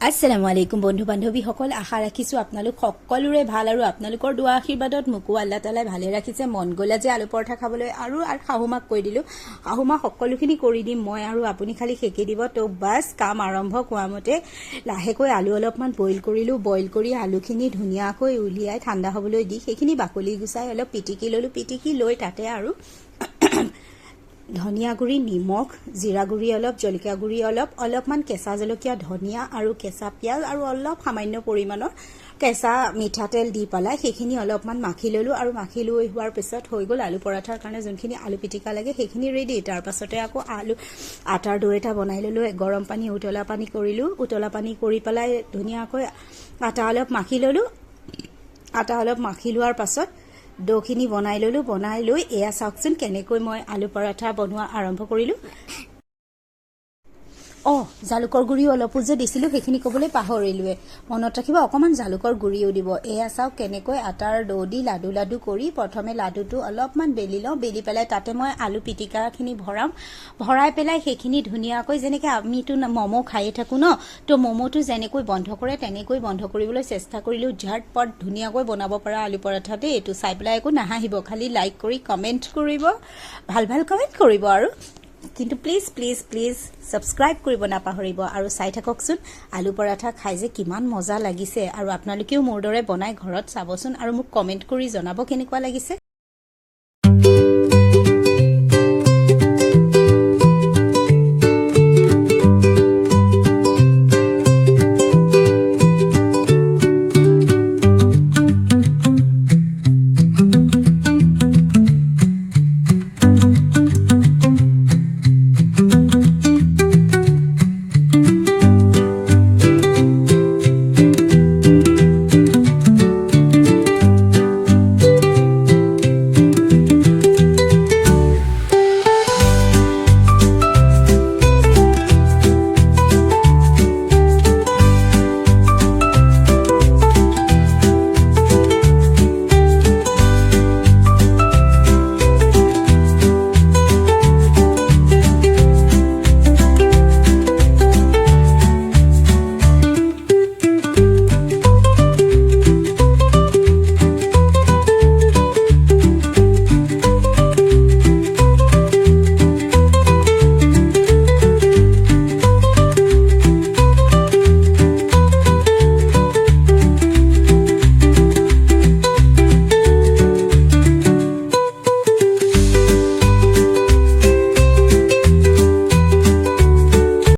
আসসালামু আলাইকুম বন্ধু বান্ধৱী সকল আশা ৰাখিছো আপোনালোক সকলোৰে ভাল আৰু আপোনালোকৰ দোৱা আশীৰ্বাদত মোকো আল্লাহ তাআলাই ভালে ৰাখিছে মন গলা যে আলু পৰঠা খাবলৈ আৰু শাহুমাক কৈ দিলো শাহুমা সকলোখিনি কৰি দিম মই আৰু আপুনি খালি হেকি দিব তো বাস কাম আৰম্ভ কোৱামতে লাহেকৈ আলু অলপমান বইল কৰিলো বইল কৰি আলুখিনি ধুনিয়াকৈ উলিয়াই ঠাণ্ডা হ'বলৈ দি সেইখিনি বাকলি গুচাই অলপ পিটিকি ললো পিটিকি লৈ তাতে আৰু ধনিয়া গুড়ি নিমখ জিৰা গুড়ি অলপ জলকীয়া গুড়ি অলপমান কেঁচা জলকীয়া ধনিয়া আৰু কেঁচা পিয়াজ আৰু অলপ সামান্য পৰিমাণৰ কেঁচা মিঠাতেল দি পেলাই সেইখিনি অলপমান মাখি ললো আৰু মাখি লৈ হোৱাৰ পিছত হৈ গ'ল আলু পৰাঠাৰ কাৰণে যোনখিনি আলু পিটিকা লাগে সেইখিনি ৰেডি তাৰ পাছতে আকৌ আলু আটাৰ দৈ এটা বনাই ললো গৰম পানী উতলা পানী কৰিলো উতলা পানী কৰি পেলাই ধুনীয়াকৈ আটা অলপ মাখি ললো আটা অলপ মাখি লোৱাৰ পাছত দোখিনি বনাই ললো বনাই লৈ এয়া চাওকচোন কেনেকৈ মই আলু পৰাঠা বনোৱা আৰম্ভ কৰিলো জালুকৰ গুড়ি অলপো যে দিছিলো সেইখিনি কবলৈ পাহৰিলোৱে মনত ৰাখিব অকমান জালুকৰ গুড়িও দিব এয়া চাওক কেনেকৈ আটাৰ দৌ দি লাডু লাডু কৰি প্ৰথমে লাডুটো অলপমান বেলি লওঁ বেলি পেলাই তাতে মই আলু পিটিকাখিনি ভৰাই পেলাই সেইখিনি ধুনীয়াকৈ যেনেকৈ আমিতো মমো খাইয়ে থাকো ন তো মমোটো যেনেকৈ বন্ধ কৰে তেনেকৈ বন্ধ কৰিবলৈ চেষ্টা কৰিলো ঝটপট ধুনীয়াকৈ বনাব পৰা আলু পৰাঠা দেই এইটো চাই পেলাই একো নাহাহিব খালি লাইক কৰি কমেন্ট কৰিব ভাল কমেন্ট কৰিব আৰু কিন্তু প্লিজ প্লিজ প্লিজ সাবস্ক্ৰাইব কৰিব নাপাহৰিব আৰু চাই থাককচোন আলু পৰাঠা খাই যে কিমান মজা লাগিছে আৰু আপোনালোকেও মোৰ দৰে বনাই ঘৰত চাবচোন আৰু মোক কমেন্ট কৰি জনাব কেনেকুৱা লাগিছে